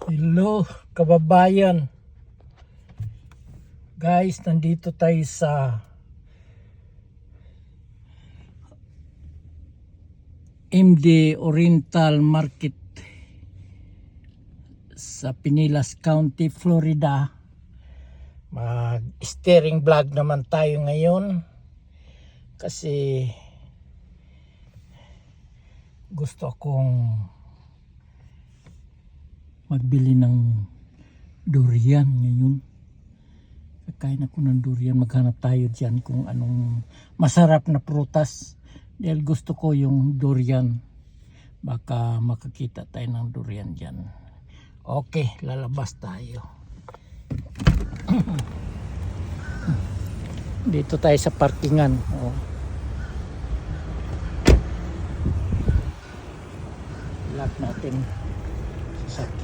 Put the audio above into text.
Hello, kababayan. Guys, nandito tayo sa MD Oriental Market sa Pinellas County, Florida. Mag-steering vlog naman tayo ngayon kasi gusto akong magbili ng durian ngayon. Kakain ako ng durian. Maghanap tayo dyan kung anong masarap na prutas. Dahil gusto ko yung durian. Baka makakita tayo ng durian dyan. Okay, lalabas tayo. Dito tayo sa parkingan. Oh. Lock natin.